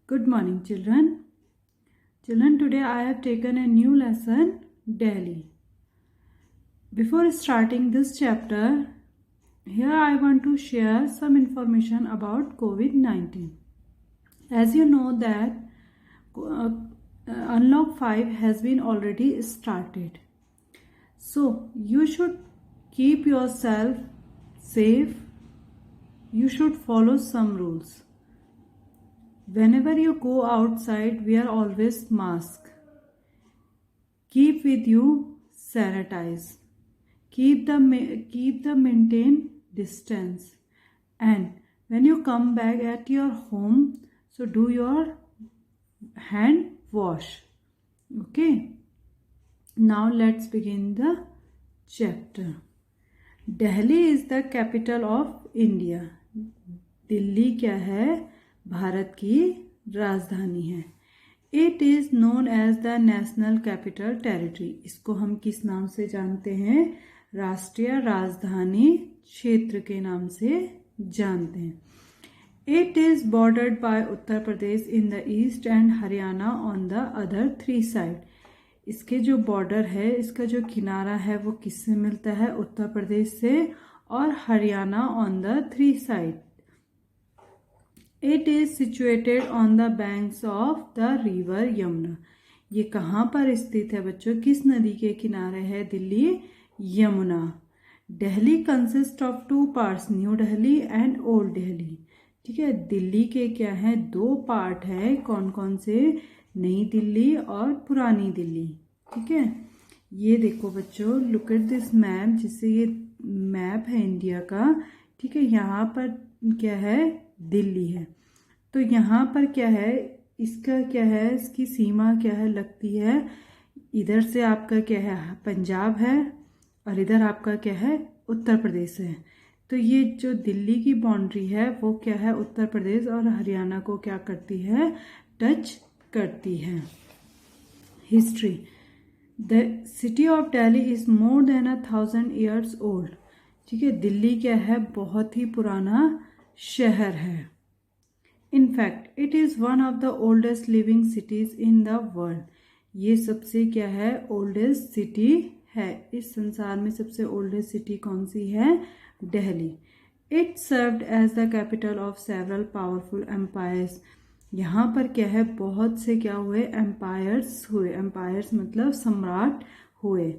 Good morning, children. Children, today I have taken a new lesson, Delhi. Before starting this chapter, here I want to share some information about COVID-19. As you know that Unlock 5 has been already started. So, you should keep yourself safe. You should follow some rules. Whenever you go outside, wear always mask. Keep with you sanitize. Keep the maintain distance. And when you come back at your home, so do your hand wash. Okay. Now let's begin the chapter. Delhi is the capital of India. Delhi क्या है? भारत की राजधानी है. It is known as the national capital territory. इसको हम किस नाम से जानते हैं? राष्ट्रीय राजधानी क्षेत्र के नाम से जानते हैं. It is bordered by Uttar Pradesh in the east and Haryana on the other 3 side. इसके जो बॉर्डर है, इसका जो किनारा है वो किससे मिलता है? उत्तर प्रदेश से और Haryana on the 3 side. It is situated on the banks of the river Yamuna. ये कहाँ पर स्थित है बच्चों? किस नदी के किनारे है Delhi? Yamuna. Delhi consist of 2 parts, new Delhi and old Delhi. ठीक है, दिल्ली के क्या है? 2 पार्ट है. कौन कौन से? नई दिल्ली और पुरानी दिल्ली. ठीक है, ये देखो बच्चों, लुक एट दिस मैप, जिससे ये मैप है इंडिया का. ठीक है, यहाँ पर क्या है? दिल्ली है. तो यहाँ पर क्या है? इसका क्या है? इसकी सीमा क्या है? लगती है इधर से आपका क्या है? पंजाब है और इधर आपका क्या है? उत्तर प्रदेश है. तो ये जो दिल्ली की बाउंड्री है वो क्या है? उत्तर प्रदेश और हरियाणा को क्या करती है? टच करती है. History. The city of Delhi is more than 1000 years old. ठीक है, दिल्ली क्या है? बहुत ही पुराना शहर है. In fact it is one of the oldest living cities in the world. ये सबसे क्या है? ओल्डेस्ट सिटी है. इस संसार में सबसे ओल्डेस्ट सिटी कौन सी है? Delhi. It served as the capital of several powerful empires. यहाँ पर क्या है? बहुत से क्या हुए? एम्पायर्स हुए. एम्पायर्स मतलब सम्राट हुए.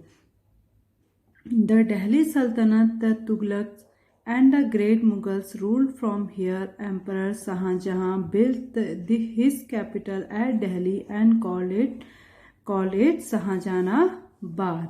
द दिल्ली सल्तनत, the Tughlaqs and the great Mughals ruled from here. Emperor Shahjahan built his capital at Delhi and called it Shahjahanabad.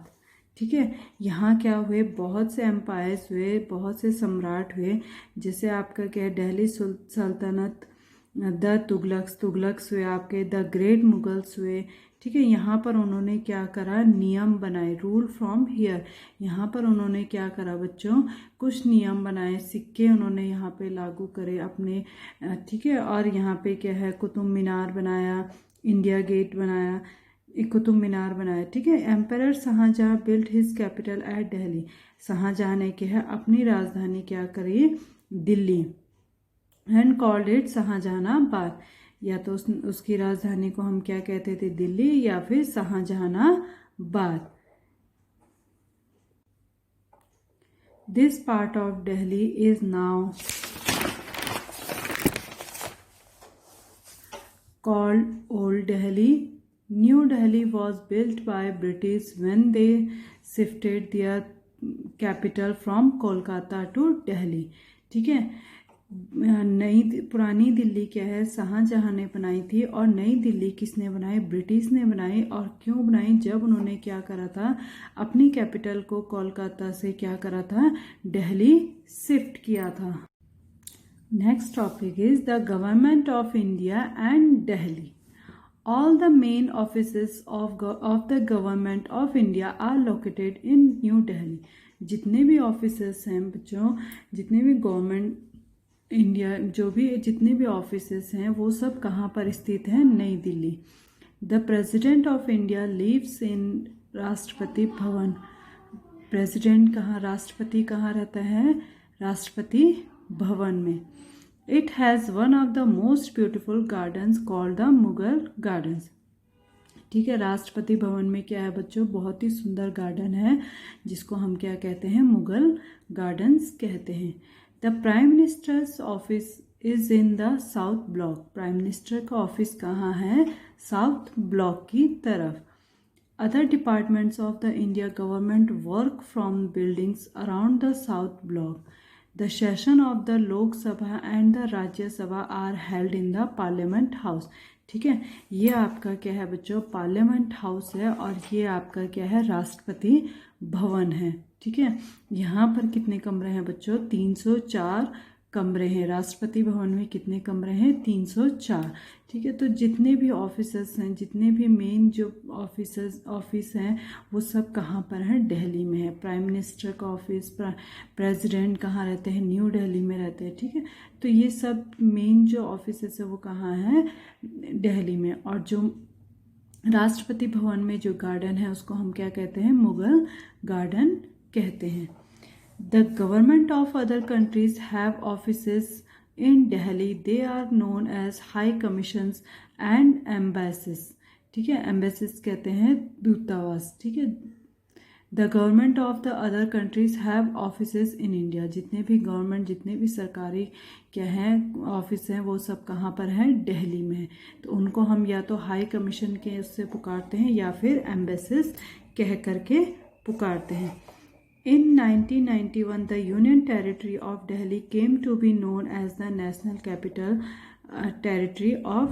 ठीक है, यहाँ क्या हुए? बहुत से एम्पायर्स हुए, बहुत से सम्राट हुए. जैसे आपका क्या है? दिल्ली सल्तनत, द तुगलक्स हुए आपके, द ग्रेट मुगल्स हुए. ठीक है, यहाँ पर उन्होंने क्या करा? नियम बनाए. Rule from here. यहाँ पर उन्होंने क्या करा बच्चों? कुछ नियम बनाए, सिक्के उन्होंने यहाँ पे लागू करे अपने. ठीक है, और यहाँ पे क्या है? कुतुब मीनार बनाया, इंडिया गेट बनाया, कुतुब मीनार बनाया. ठीक है. Emperor Shahjahan built his capital at Delhi. Shahjahan ने क्या है? अपनी राजधानी क्या करी? Delhi. And called it Shahjahanabad. या तो उसकी राजधानी को हम क्या कहते थे? दिल्ली या फिर Shahjahanabad. This part of Delhi is now called Old Delhi. New Delhi was built by British when they shifted their capital from Kolkata to Delhi. ठीक है, पुरानी दिल्ली क्या है? शाहजहां ने बनाई थी. और नई दिल्ली किसने बनाई? ब्रिटिश ने बनाई. और क्यों बनाई? जब उन्होंने क्या करा था? अपनी कैपिटल को कोलकाता से क्या करा था? दिल्ली शिफ्ट किया था. Next topic is the government of India and Delhi. All the main offices of the government of India are located in New Delhi. जितने भी ऑफिसेस हैं बच्चों, जितने भी गवर्नमेंट इंडिया जितने भी ऑफिसेस हैं वो सब कहाँ पर स्थित हैं? नई Delhi. The president of India lives in Rashtrapati Bhavan. President कहाँ? राष्ट्रपति कहाँ रहता है? राष्ट्रपति भवन में. It has one of the most beautiful gardens called the Mughal gardens. ठीक है, राष्ट्रपति भवन में क्या है बच्चों, बहुत ही सुंदर गार्डन है जिसको हम क्या कहते हैं, मुगल गार्डन्स कहते हैं। The prime minister's office is in the south block. Prime minister का ऑफिस कहाँ है, साउथ ब्लॉक की तरफ। Other departments of the India government work from buildings around the south block. The session of the Lok Sabha and the Rajya Sabha are held in the parliament house. ठीक है, ये आपका क्या है बच्चों, पार्लियामेंट हाउस है और ये आपका क्या है, राष्ट्रपति भवन है। ठीक है, यहाँ पर कितने कमरे हैं बच्चों, 304 कमरे हैं। राष्ट्रपति भवन में कितने कमरे हैं, 304। ठीक है, तो जितने भी ऑफिसर्स हैं, जितने भी मेन जो ऑफिस हैं वो सब कहाँ पर हैं, दिल्ली में है। प्राइम मिनिस्टर का ऑफिस, प्रेसिडेंट कहाँ रहते हैं, न्यू दिल्ली में रहते हैं। ठीक है, तो ये सब मेन जो ऑफिस है वो कहाँ है, दिल्ली में। और जो राष्ट्रपति भवन में जो गार्डन है उसको हम क्या कहते हैं, मुगल गार्डन कहते हैं। The government of other countries have offices in Delhi. They are known as high commissions and embassies. ठीक है, embassies कहते हैं दूतावास। ठीक है, The government of the other countries have offices in India. जितने भी गवर्नमेंट, जितने भी सरकारी क्या हैं ऑफिस हैं वो सब कहाँ पर हैं, दिल्ली में है। तो उनको हम या तो हाई कमीशन के उससे पुकारते हैं या फिर एम्बेसीज कह करके पुकारते हैं। In 1991, the Union Territory of Delhi came to be known as the National Capital Territory of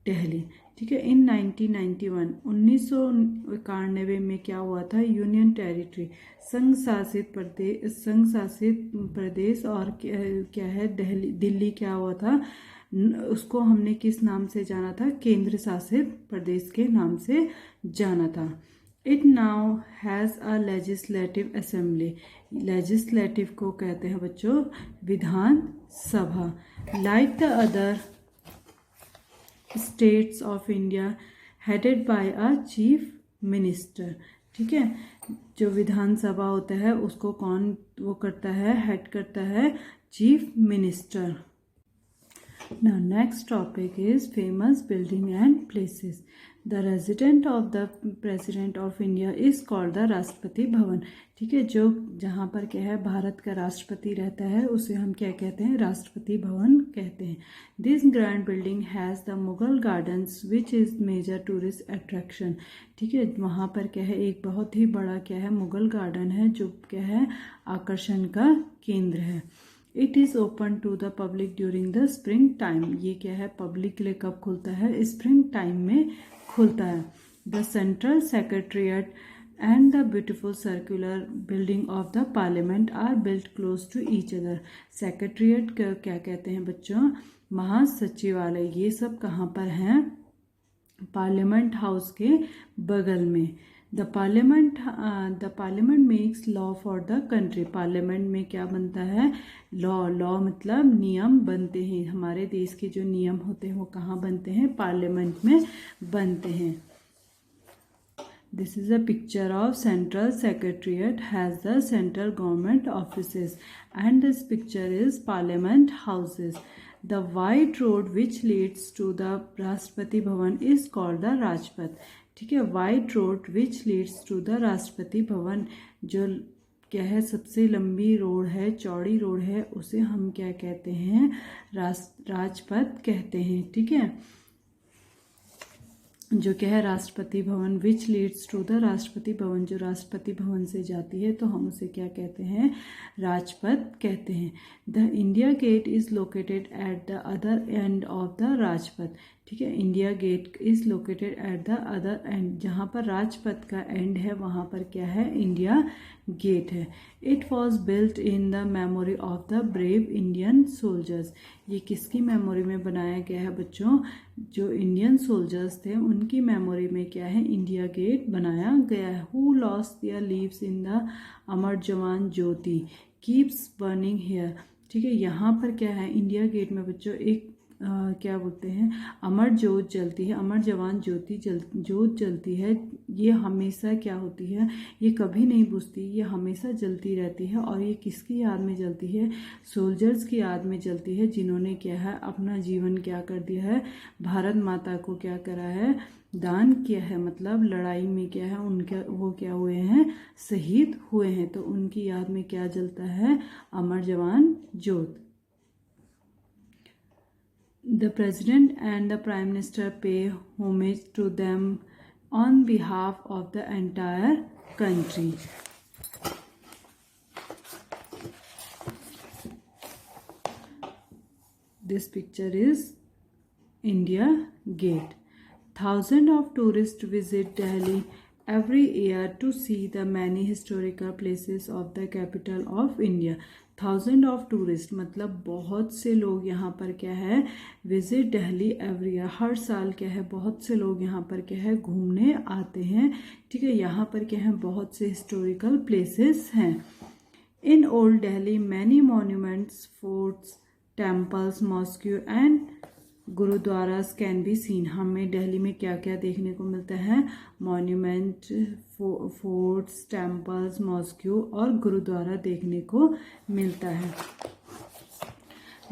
Delhi. ठीक है, इन 1991 1991 में क्या हुआ था, यूनियन टेरिटरी संघ शासित प्रदेश और क्या है, दिल्ली क्या हुआ था, उसको हमने किस नाम से जाना था, केंद्र शासित प्रदेश के नाम से जाना था। It now has a legislative assembly. Legislative को कहते हैं बच्चों Vidhan Sabha. Like the other states of India, headed by a chief minister. ठीक है, जो विधान सभा होता है उसको कौन वो करता है, हेड करता है, chief minister. Now next topic is famous building and places. The residence of the President of India is called the Rashtrapati Bhavan. ठीक है, जो जहाँ पर क्या है भारत का राष्ट्रपति रहता है उसे हम क्या कहते हैं, राष्ट्रपति भवन कहते हैं। This grand building has the Mughal gardens which is major tourist attraction। ठीक है, वहाँ पर क्या है, एक बहुत ही बड़ा क्या है, मुगल गार्डन है जो क्या है, आकर्षण का केंद्र है। It is open to the public during the spring time. ये क्या है, पब्लिक के लिए कब खुलता है, स्प्रिंग टाइम में खुलता है। The central secretariat and the beautiful circular building of the parliament are built close to each other. Secretariat क्या कहते हैं बच्चों, महासचिवालय। ये सब कहाँ पर हैं, पार्लियामेंट हाउस के बगल में। The parliament makes law for the country. Parliament में क्या बनता है, लॉ मतलब नियम बनते हैं। हमारे देश के जो नियम होते हैं वो कहाँ बनते हैं, पार्लियामेंट में बनते हैं। This is a picture of central secretariat has the central government offices and this picture is parliament houses. The wide road which leads to the Rashtrapati Bhavan is called the Rajpath. ठीक है, wide road which leads to the Rashtrapati Bhavan, जो क्या है सबसे लंबी road है, चौड़ी road है, उसे हम क्या कहते हैं, राजपथ कहते हैं। ठीक है, जो क्या है राष्ट्रपति भवन, विच leads to the Rashtrapati Bhavan, जो राष्ट्रपति भवन से जाती है तो हम उसे क्या कहते हैं, राजपथ कहते हैं। The India gate is located at the other end of the Rajpath. ठीक है, India gate is located at the other end, जहाँ पर राजपथ का एंड है वहाँ पर क्या है, इंडिया गेट है। It was built in the memory of the brave Indian soldiers. ये किसकी मेमोरी में बनाया गया है बच्चों, जो इंडियन सोल्जर्स थे उनकी मेमोरी में क्या है, इंडिया गेट बनाया गया है। Who lost their lives in the Amar Jawan Jyoti keeps burning here. ठीक है, यहाँ पर क्या है, इंडिया गेट में बच्चों एक क्या बोलते हैं, अमर ज्योत जलती है, अमर जवान ज्योत जलती है, ये हमेशा क्या होती है, ये कभी नहीं बुझती, ये हमेशा जलती रहती है। और ये किसकी याद में जलती है, सोल्जर्स की याद में जलती है, जिन्होंने क्या है अपना जीवन क्या कर दिया है, भारत माता को क्या करा है, दान किया है, मतलब लड़ाई में क्या है उनके, वो क्या हुए हैं, शहीद हुए हैं। तो उनकी याद में क्या जलता है, अमर जवान ज्योत। The president and the prime minister pay homage to them on behalf of the entire country. This picture is India Gate. Thousands of tourists visit Delhi every year to see the many historical places of the capital of India. Thousand of tourist मतलब बहुत से लोग यहाँ पर क्या है, visit Delhi every year, हर साल क्या है बहुत से लोग यहाँ पर क्या है घूमने आते हैं। ठीक है, यहाँ पर क्या है बहुत से हिस्टोरिकल प्लेसेस हैं। In old Delhi many monuments, forts, temples, mosque and gurudwaras can be seen. हमें दिल्ली में क्या क्या देखने को मिलता है, मॉन्यूमेंट, फोर्ट्स, टेम्पल्स, मॉस्क्यू और गुरुद्वारा देखने को मिलता है।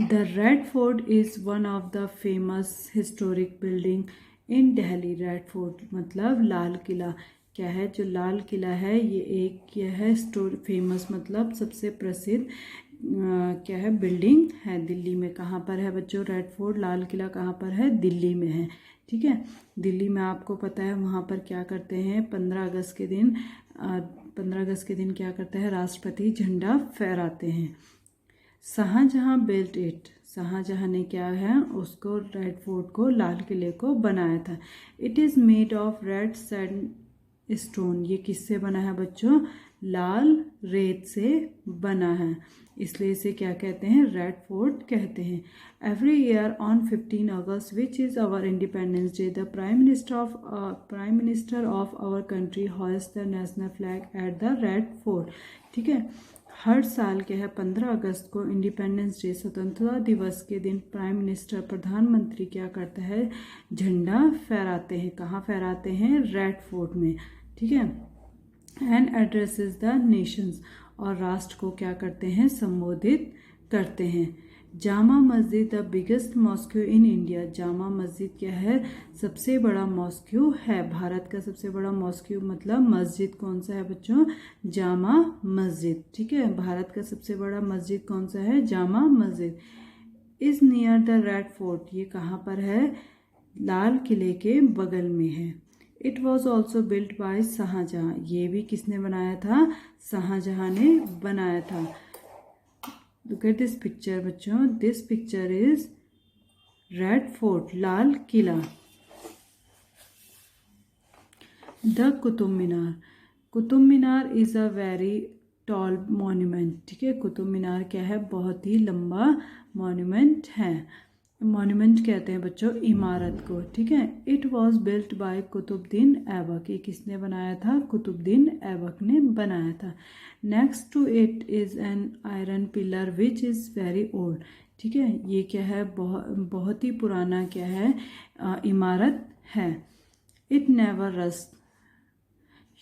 The red fort is one of the famous historic building in Delhi. Red fort मतलब लाल किला। क्या है, जो लाल किला है ये एक क्या है, फेमस मतलब सबसे प्रसिद्ध क्या है, बिल्डिंग है दिल्ली में। कहाँ पर है बच्चों, रेड फोर्ट, लाल किला कहाँ पर है, दिल्ली में है। ठीक है, दिल्ली में आपको पता है वहाँ पर क्या करते हैं, 15 अगस्त के दिन क्या करते हैं, राष्ट्रपति झंडा फहराते हैं। शाहजहां बिल्ट इट, शाहजहां ने क्या है उसको, रेड फोर्ट को, लाल किले को बनाया था। It is made of red sandstone, ये किससे बना है बच्चों, लाल रेत से बना है, इसलिए इसे क्या कहते हैं, रेड फोर्ट कहते हैं। Every year on 15 August which is our independence day, the prime minister of our country hoist the national flag at the red fort. ठीक है, हर साल क्या है 15 अगस्त को इंडिपेंडेंस डे, स्वतंत्रता दिवस के दिन प्राइम मिनिस्टर, प्रधानमंत्री क्या करता है, झंडा फहराते हैं। कहाँ फहराते हैं, रेड फोर्ट में। ठीक है, एंड एड्रेसेस द नेशंस, और राष्ट्र को क्या करते हैं, संबोधित करते हैं। Jama Masjid the biggest mosque in India, Jama Masjid क्या है, सबसे बड़ा मॉस्क्यू है, भारत का सबसे बड़ा मॉस्क्यू मतलब मस्जिद कौन सा है बच्चों, जामा मस्जिद। ठीक है, भारत का सबसे बड़ा मस्जिद कौन सा है, Jama Masjid. Is near the red fort, ये कहाँ पर है, लाल किले के बगल में है। It was also built by Shahjahan, ये भी किसने बनाया था, शाहजहां ने बनाया था। लुक एट दिस पिक्चर बच्चों, this picture is red fort, Lal Qila. The Qutub Minar, Qutub Minar is a very tall monument. ठीक है, कुतुब मीनार क्या है, बहुत ही लंबा मॉन्यूमेंट है। मॉन्यूमेंट कहते हैं बच्चों इमारत को। ठीक है, it was built by Qutubuddin Aibak, ये किसने बनाया था, कुतुबुद्दीन ऐबक ने बनाया था। Next to it is an iron pillar which is very old. ठीक है, ये क्या है, बहुत ही पुराना क्या है, इमारत है। It never rust,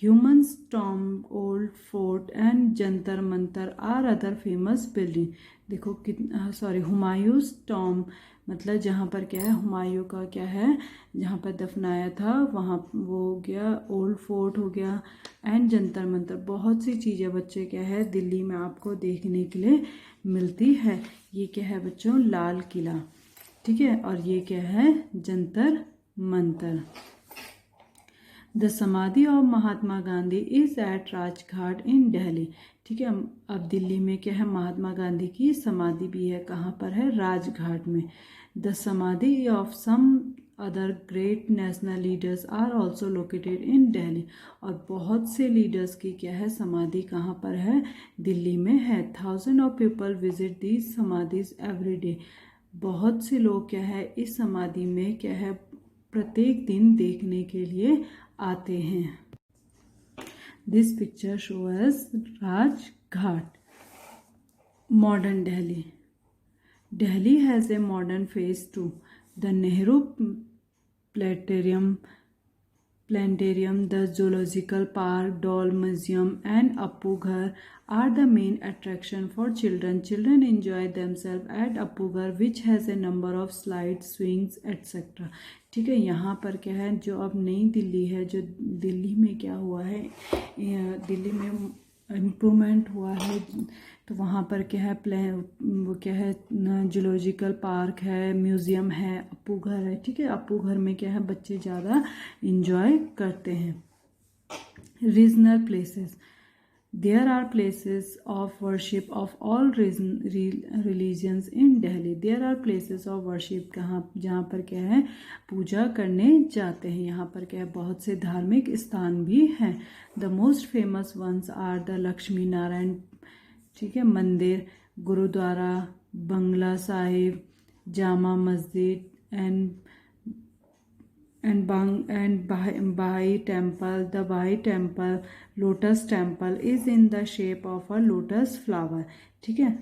Humayun's tomb, old fort and Jantar Mantar are other famous building. देखो कितना, सॉरी, हुमायूंस टॉम्ब मतलब जहाँ पर क्या है, हुमायूं का क्या है, जहाँ पर दफनाया था वहाँ वो हो गया, ओल्ड फोर्ट हो गया, एंड जंतर मंतर, बहुत सी चीज़ें बच्चे क्या है दिल्ली में आपको देखने के लिए मिलती है। ये क्या है बच्चों, लाल किला। ठीक है, और ये क्या है, Jantar Mantar. The samadhi of Mahatma Gandhi is at Rajghat in Delhi. ठीक है, अब दिल्ली में क्या है, महात्मा गांधी की समाधि भी है, कहाँ पर है, राजघाट में। The samadhi of some other great national leaders are also located in Delhi, और बहुत से लीडर्स की क्या है, समाधि कहाँ पर है, दिल्ली में है। Thousand of people visit these samadhis every day, बहुत से लोग क्या है इस समाधि में क्या है प्रत्येक दिन देखने के लिए आते हैं। This picture shows Rajghat. Modern Delhi, Delhi has a modern face too. The Nehru Planetarium, the Zoological Park, Doll Museum, and Appu Ghar are the main attraction for children. Children enjoy themselves at Appu Ghar, which has a number of slides, swings, etc. ठीक है, यहाँ पर क्या है, जो अब नई दिल्ली है, जो दिल्ली में क्या हुआ है, दिल्ली में इम्प्रूवमेंट हुआ है, तो वहाँ पर क्या है, वो क्या है, जूलॉजिकल पार्क है, म्यूज़ियम है, अप्पू घर है। ठीक है, अप्पू घर में क्या है, बच्चे ज़्यादा इंजॉय करते हैं। Regional places, there are places of worship of all religions in Delhi. There are places of worship, जहाँ पर क्या है, पूजा करने जाते हैं। यहाँ पर क्या है, बहुत से धार्मिक स्थान भी हैं। The most famous ones are the Lakshmi Narayan, ठीक है, मंदिर, gurdwara, Bangla Sahib, Jama Masjid and Baha'i temple. The Baha'i temple, lotus temple, is in the shape of a lotus flower. ठीक है,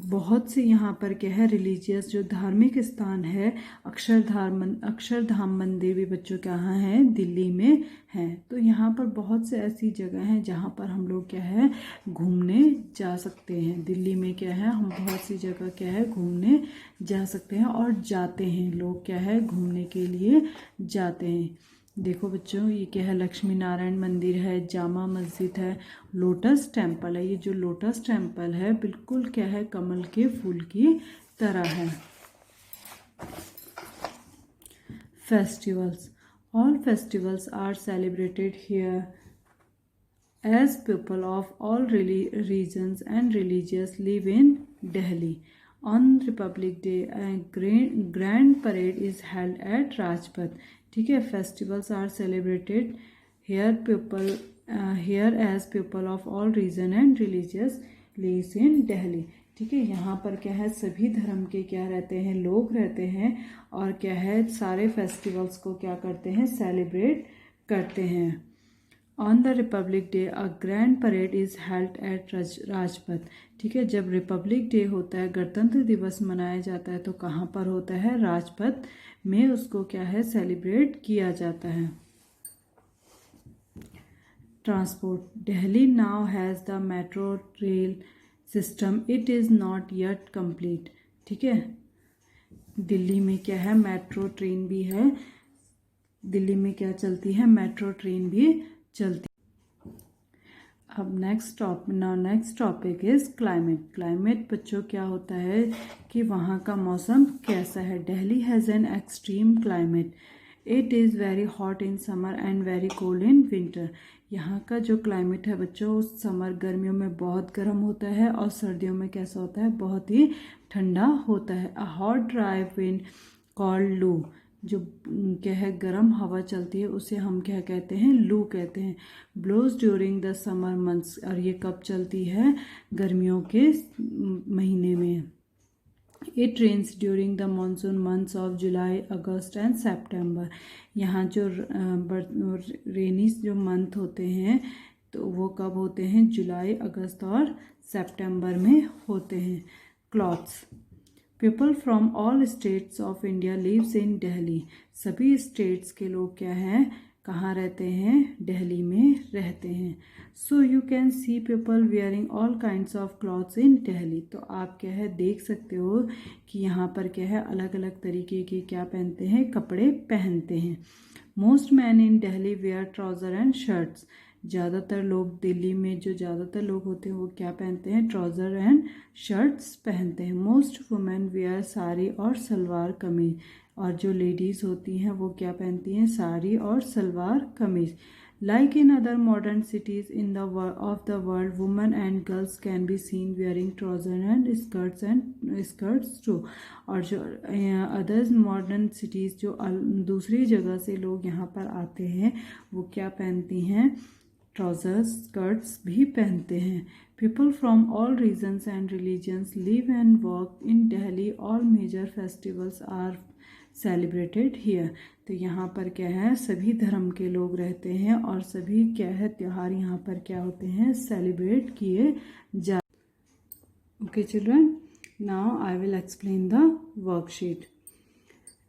बहुत से यहाँ पर क्या है, रिलीजियस जो धार्मिक स्थान है, अक्षरधाम मंदिर भी बच्चों कहाँ है, दिल्ली में है। तो यहाँ पर बहुत से ऐसी जगह हैं जहाँ पर हम लोग क्या है, घूमने जा सकते हैं। दिल्ली में क्या है, हम बहुत सी जगह क्या है, घूमने जा सकते हैं और जाते हैं। लोग क्या है, घूमने के लिए जाते हैं। देखो बच्चों, ये क्या है, लक्ष्मी नारायण मंदिर है, जामा मस्जिद है, लोटस टेम्पल है। ये जो लोटस टेम्पल है बिल्कुल क्या है, कमल के फूल की तरह है। Festivals, all festivals are celebrated here as people of all regions and religions live in Delhi. On Republic Day, a grand parade is held at Rajpath. ठीक है, festivals are celebrated here as people of all region and religions lives in Delhi. ठीक है, यहाँ पर क्या है, सभी धर्म के क्या रहते हैं, लोग रहते हैं, और क्या है, सारे फेस्टिवल्स को क्या करते हैं, सेलिब्रेट करते हैं। On the Republic day a grand parade is held at Rajpath. ठीक है, जब रिपब्लिक डे होता है, गणतंत्र दिवस मनाया जाता है, तो कहाँ पर होता है, राजपथ में उसको क्या है, सेलिब्रेट किया जाता है। Transport, Delhi now has the metro rail system, it is not yet complete. ठीक है, दिल्ली में क्या है, मेट्रो ट्रेन भी है, दिल्ली में क्या चलती है, मेट्रो ट्रेन भी चलती। अब next topic is climate. Climate बच्चों क्या होता है कि वहाँ का मौसम कैसा है। Delhi has an extreme climate, it is very hot in summer and very cold in winter. यहाँ का जो क्लाइमेट है बच्चों, समर गर्मियों में बहुत गर्म होता है और सर्दियों में कैसा होता है, बहुत ही ठंडा होता है। A hot dry wind called लू, जो क्या है, गर्म हवा चलती है, उसे हम क्या कहते हैं, लू कहते हैं। Blows during the summer months, और ये कब चलती है, गर्मियों के महीने में। It rains during the monsoon months of July, August and September. यहाँ जो रेनी जो मंथ होते हैं, तो वो कब होते हैं, जुलाई, अगस्त और सितंबर में होते हैं। Clothes, people from all states of India lives in Delhi. सभी स्टेट्स के लोग क्या हैं, कहाँ रहते हैं, दिल्ली में रहते हैं। So you can see people wearing all kinds of clothes in Delhi. तो आप क्या है, देख सकते हो कि यहाँ पर क्या है, अलग अलग तरीके के क्या पहनते हैं, कपड़े पहनते हैं। Most man in Delhi wear trouser and shirts. ज़्यादातर लोग दिल्ली में, जो ज़्यादातर लोग होते हैं वो क्या पहनते हैं, ट्राउज़र एंड शर्ट्स पहनते हैं। मोस्ट वुमेन वेयर साड़ी और सलवार कमीज, और जो लेडीज़ होती हैं वो क्या पहनती हैं, साड़ी और salwar kameez. Like in other modern cities in the of the world, women and girls can be seen wearing trouser and skirts too. और जो अदर्स मॉडर्न सिटीज़, जो दूसरी जगह से लोग यहाँ पर आते हैं, वो क्या पहनती हैं, ट्राउज़र्स, स्कर्ट्स भी पहनते हैं। People from all regions and religions live and work in Delhi. All major festivals are celebrated here. तो यहाँ पर क्या है, सभी धर्म के लोग रहते हैं और सभी क्या है, त्यौहार यहाँ पर क्या होते हैं, सेलिब्रेट किए जा। Okay children, Now I will explain the worksheet.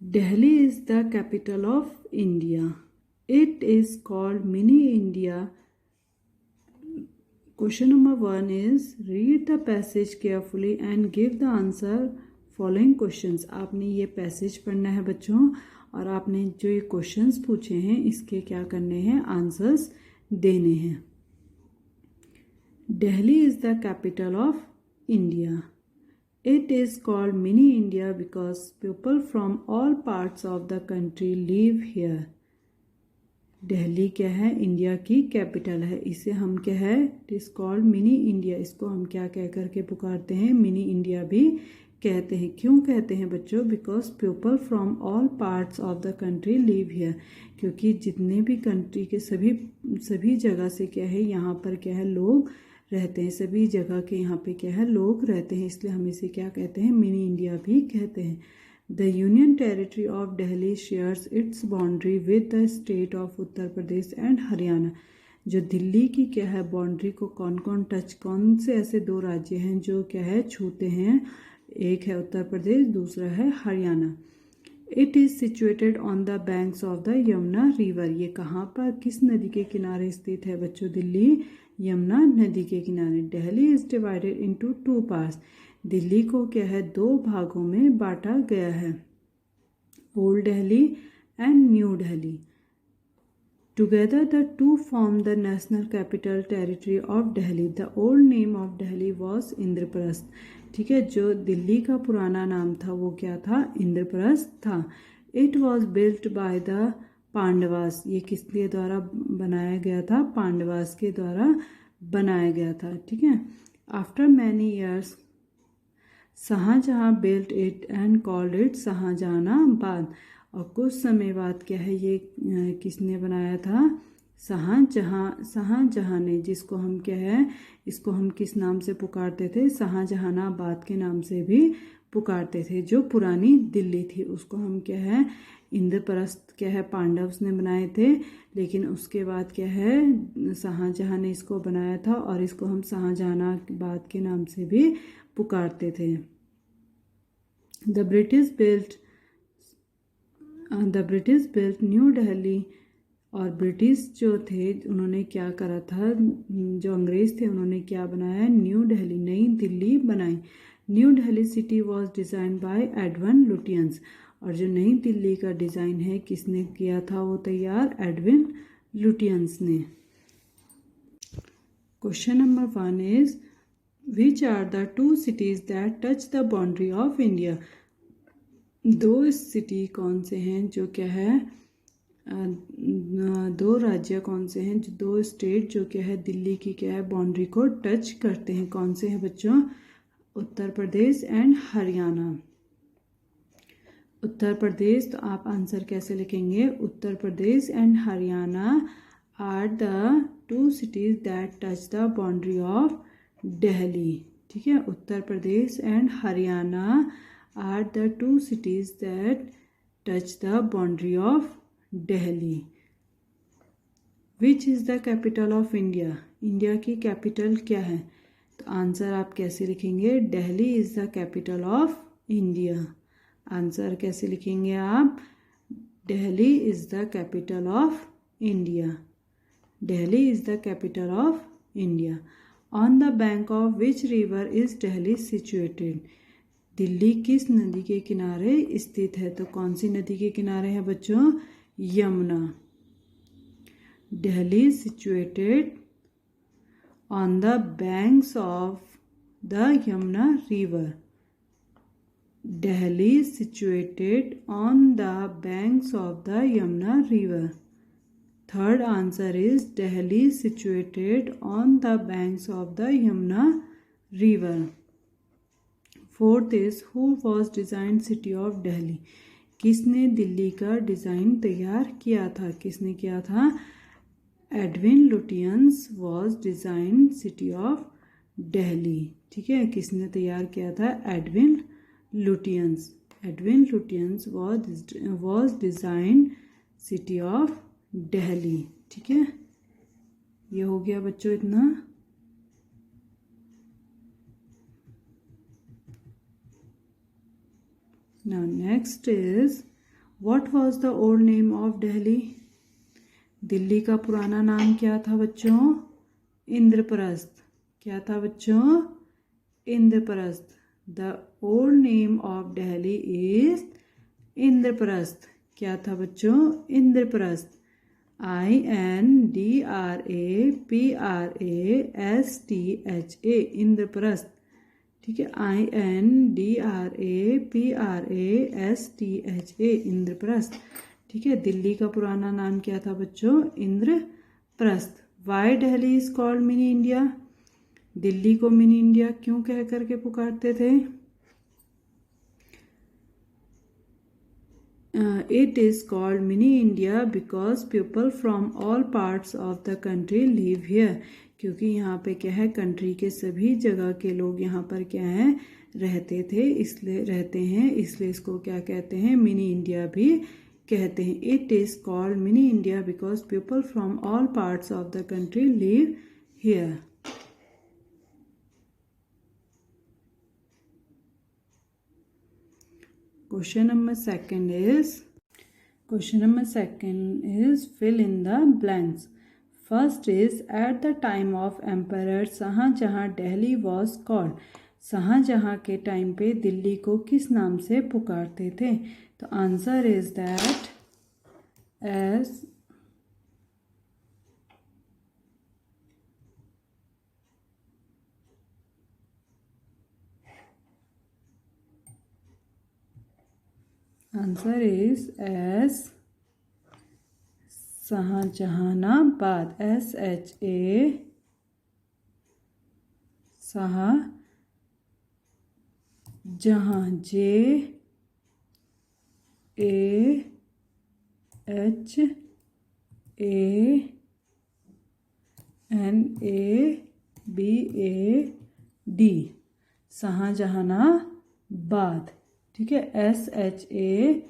Delhi is the capital of India. It is called Mini India. Question number 1 is read the passage carefully and give the answer following questions. आपने ये passage पढ़ना है बच्चों और आपने जो ये questions पूछे हैं इसके क्या करने हैं, आंसर्स देने हैं. Delhi is the capital of India. It is called Mini India because people from all parts of the country live here. Delhi क्या है, इंडिया की कैपिटल है. इसे हम क्या है, it is called mini India. इसको हम क्या कह करके पुकारते हैं, मिनी इंडिया भी कहते हैं. क्यों कहते हैं बच्चों, because people from all parts of the country live here. क्योंकि जितने भी कंट्री के सभी जगह से क्या है, यहाँ पर क्या है, लोग रहते हैं. सभी जगह के यहाँ पे क्या है, लोग रहते हैं. इसलिए हम इसे क्या कहते हैं, मिनी इंडिया भी कहते हैं. The Union Territory of Delhi shares its boundary with the state of Uttar Pradesh and Haryana. जो दिल्ली की क्या है बाउंड्री को कौन कौन टच, कौन से ऐसे दो राज्य हैं जो क्या है छूते हैं, एक है उत्तर प्रदेश, दूसरा है Haryana. It is situated on the banks of the Yamuna river. ये कहाँ पर, किस नदी के किनारे स्थित है बच्चों, दिल्ली यमुना नदी के किनारे. Delhi is divided into 2 parts. Delhi को क्या है, 2 भागों में बांटा गया है, old Delhi and new Delhi. Together the two form the national capital territory of Delhi. The old name of Delhi was Indraprastha. ठीक है, जो दिल्ली का पुराना नाम था वो क्या था, इंद्रप्रस्थ था. It was built by the Pandavas. ये किसके द्वारा बनाया गया था, पांडवास के द्वारा बनाया गया था. ठीक है. After many years Shahjahan built it and called it Shahjahanabad. और कुछ समय बाद क्या है, ये किसने बनाया था, शाहजहां ने, जिसको हम क्या है, इसको हम किस नाम से पुकारते थे, शाहजहानाबाद के नाम से भी पुकारते थे. जो पुरानी दिल्ली थी उसको हम क्या है, इंद्रप्रस्थ क्या है, पांडव्स ने बनाए थे. लेकिन उसके बाद क्या है, शाहजहां ने इसको बनाया था और इसको हम शाहजहानाबाद के नाम से भी पुकारते थे. The British built new Delhi. और ब्रिटिश जो थे उन्होंने क्या करा था, जो अंग्रेज थे उन्होंने क्या बनाया, न्यू दिल्ली, नई दिल्ली बनाई. New Delhi city was design by Edwin Lutyens. और जो नई दिल्ली का डिज़ाइन है किसने किया था वो तैयार, एडविन लुटियंस ने. Question number 1 is which are the 2 cities that touch the boundary of India. 2 city कौन से हैं जो क्या है, 2 राज्य कौन से हैं, जो 2 स्टेट जो क्या है दिल्ली की क्या है बाउंड्री को टच करते हैं, कौन से हैं बच्चों, उत्तर प्रदेश एंड हरियाणा. उत्तर प्रदेश, तो आप आंसर कैसे लिखेंगे, Uttar Pradesh and Haryana are the 2 cities that touch the boundary of Delhi. ठीक है, Uttar Pradesh and Haryana are the 2 cities that touch the boundary of Delhi. Which is the capital of India. India की कैपिटल क्या है, तो आंसर आप कैसे लिखेंगे, Delhi is the capital of India. Answer कैसे लिखेंगे आप, Delhi is the capital of India. Delhi is the capital of India. On the bank of which river is Delhi situated. Delhi किस नदी के किनारे स्थित है, तो कौन सी नदी के किनारे है बच्चों, Yamuna. Delhi situated on the banks of the Yamuna river. Delhi is situated on the banks of the Yamuna river. Third answer is Delhi is situated on the banks of the Yamuna river. Fourth is who was designed city of Delhi. किसने दिल्ली का design तैयार किया था, किसने किया था, Edwin Lutyens was designed city of Delhi. ठीक है, किसने तैयार किया था, Edwin Lutyens. Edwin Lutyens was designed city of Delhi. ठीक है, ये हो गया बच्चों इतना. Now next is, what was the old name of Delhi? Delhi का पुराना नाम क्या था बच्चों? इंद्रप्रस्थ। क्या था बच्चों? Indraprastha. The old name of Delhi is Indraprastha. क्या था बच्चों? इंद्रप्रस्थ। INDRAPRASTHA इंद्रप्रस्थ। ठीक है, INDRAPRASTHA इंद्रप्रस्थ। ठीक है, दिल्ली का पुराना नाम क्या था बच्चों? Indraprastha. Why Delhi is called mini India? Delhi को मिनी इंडिया क्यों कह करके पुकारते थे? It is called mini India because people from all parts of the country live here. क्योंकि यहाँ पे क्या है, कंट्री के सभी जगह के लोग यहाँ पर क्या है, रहते थे, इसलिए रहते हैं, इसलिए इसको क्या कहते हैं? मिनी इंडिया भी कहते हैं। It is called mini India because people from all parts of the country live here. Question number second is fill in the blanks. First is, at the time of Emperor Shahjahan Delhi was called. Shahjahan के time पे दिल्ली को किस नाम से पुकारते थे? तो answer is that as Shahjahanabad. SHA Shahjahan JAHANABAD Shahjahanabad. ठीक है, SHAHJANABAD।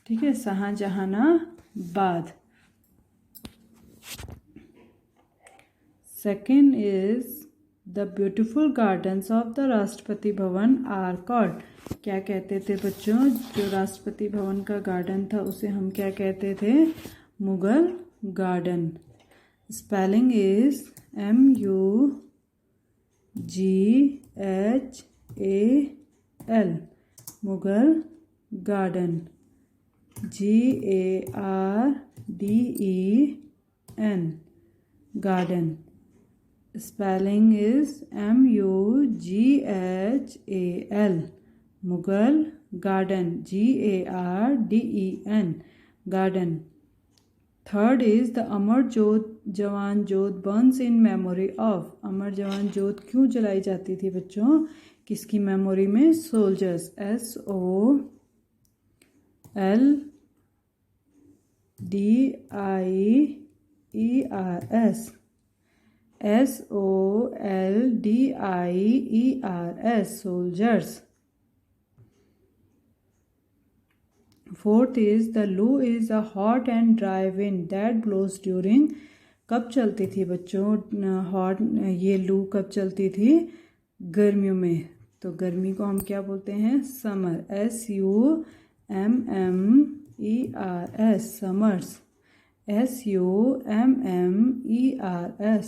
ठीक है, Shahjahanabad. Second is, the beautiful gardens of the Rashtrapati Bhavan are called. क्या कहते थे बच्चों? जो राष्ट्रपति भवन का गार्डन था उसे हम क्या कहते थे? Mughal garden. Spelling is MUGHAL Mughal garden. GARDEN garden. Spelling is MUGHAL Mughal garden. GARDEN garden. Third is, the Amar Jawan Jyot burns in memory of. Amar Jawan Jyot क्यों जलाई जाती थी बच्चों? किसकी मेमोरी में? Soldiers. SOLDIERS soldiers। Fourth is, the loo is a hot and dry wind that blows during। कब चलती थी बच्चों हॉट ये लू? कब चलती थी? गर्मियों में। तो गर्मी को हम क्या बोलते हैं? Summer. SUMMERS summers. SUMMERS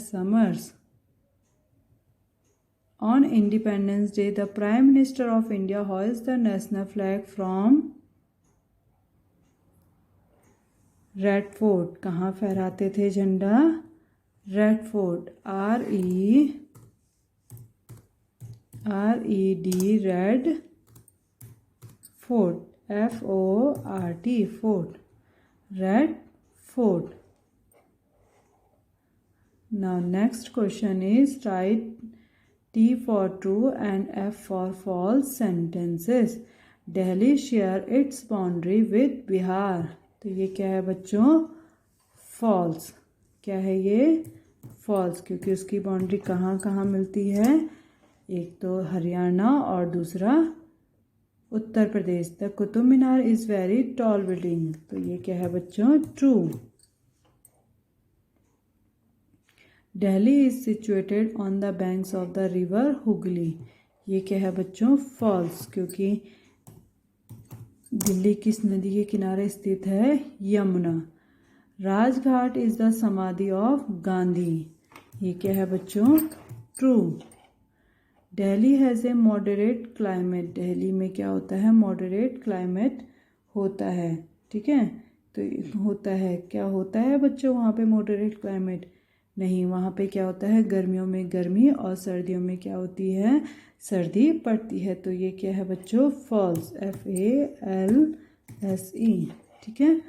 summers. On Independence Day, the Prime Minister of India hoists the national flag from red fort. कहाँ फहराते थे झंडा? Red fort. RED red fort. FORT fort. Red fort. Now next question is, write T for true and F for false sentences. Delhi share its boundary with Bihar। तो ये क्या है बच्चों? False. क्या है ये? फॉल्स, क्योंकि उसकी बाउंड्री कहाँ कहाँ मिलती है? एक तो हरियाणा और दूसरा Uttar Pradesh. The Qutub Minar is very tall building, तो ये क्या है बच्चों, true. Delhi is situated on the banks of the river Hooghly, ये क्या है बच्चों, फॉल्स, क्योंकि दिल्ली किस नदी के किनारे स्थित है, Yamuna. Rajghat is the samadhi of Gandhi, ये क्या है बच्चों, true. Delhi has a moderate climate, Delhi में क्या होता है, मॉडरेट क्लाइमेट होता है, ठीक है। तो होता है, क्या होता है बच्चों वहाँ पे मॉडरेट क्लाइमेट, नहीं, वहाँ पे क्या होता है, गर्मियों में गर्मी और सर्दियों में क्या होती है, सर्दी पड़ती है। तो ये क्या है बच्चों, फॉल्स, FALSE, ठीक है।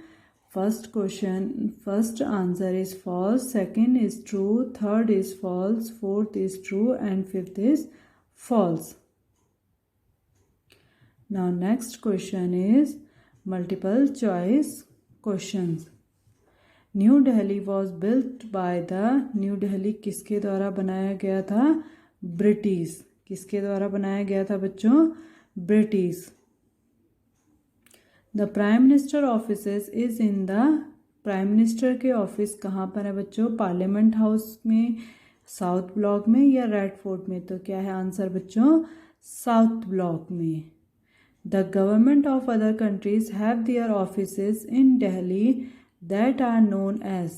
First question, first answer is false, second is true, third is false, fourth is true and fifth is false. Now next question is multiple choice questions. New Delhi was built by the, new Delhi किसके द्वारा बनाया गया था, British, किसके द्वारा बनाया गया था बच्चों, British. The prime minister offices is in the, prime minister के ऑफिस कहाँ पर है बच्चों, पार्लियामेंट हाउस में, साउथ ब्लॉक में या रेड फोर्ट में, तो क्या है आंसर बच्चों, साउथ ब्लॉक में। The government of other countries have their offices in Delhi that are known as,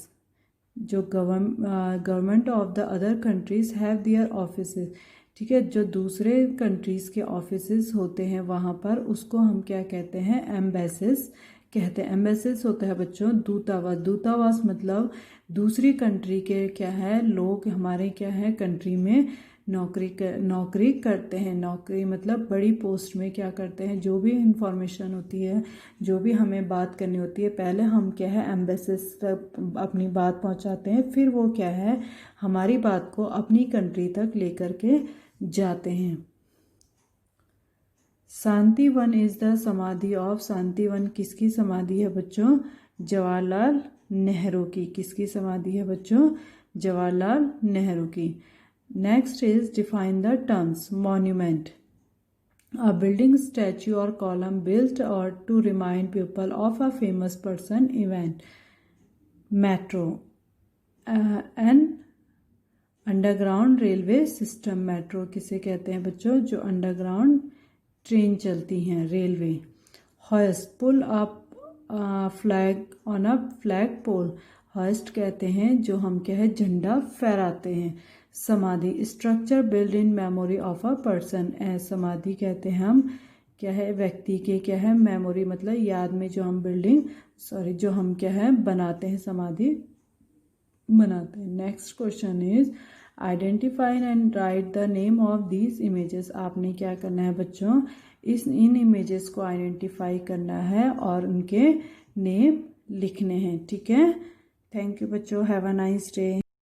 जो government of the other countries have their offices, ठीक है, जो दूसरे कंट्रीज़ के ऑफिसेस होते हैं वहाँ पर, उसको हम क्या कहते हैं, एम्बेसीज कहते हैं। एम्बेसीज होता है बच्चों दूतावास, दूतावास मतलब दूसरी कंट्री के क्या है, लोग हमारे क्या है कंट्री में नौकरी करते हैं, नौकरी मतलब बड़ी पोस्ट में क्या करते हैं, जो भी इंफॉर्मेशन होती है, जो भी हमें बात करनी होती है, पहले हम क्या है एम्बेसीज तक अपनी बात पहुंचाते हैं, फिर वो क्या है हमारी बात को अपनी कंट्री तक लेकर के जाते हैं। Shantivan is the samadhi of, Shantivan किसकी समाधि है बच्चों, जवाहरलाल नेहरू की, किसकी समाधि है बच्चों, जवाहरलाल नेहरू की। Next is define the terms. Monument, a building, statue or column built or to remind people of a famous person, event. Metro, an underground railway system, metro किसे कहते हैं बच्चों, जो अंडरग्राउंड ट्रेन चलती हैं, railway. Hoist, pull up flag on a flag pole, hoist कहते हैं जो हम क्या है झंडा फहराते हैं। समाधि, structure build in memory of a person, समाधि कहते हैं हम क्या है व्यक्ति के क्या है मेमोरी मतलब याद में जो हम बिल्डिंग जो हम क्या है बनाते हैं, समाधि बनाते हैं। Next question is identify and right the name of these images, आपने क्या करना है बच्चों, इन इमेजेस को आइडेंटिफाई करना है और उनके नेम लिखने हैं, ठीक है। थैंक यू बच्चों, हैव अ नाइस डे।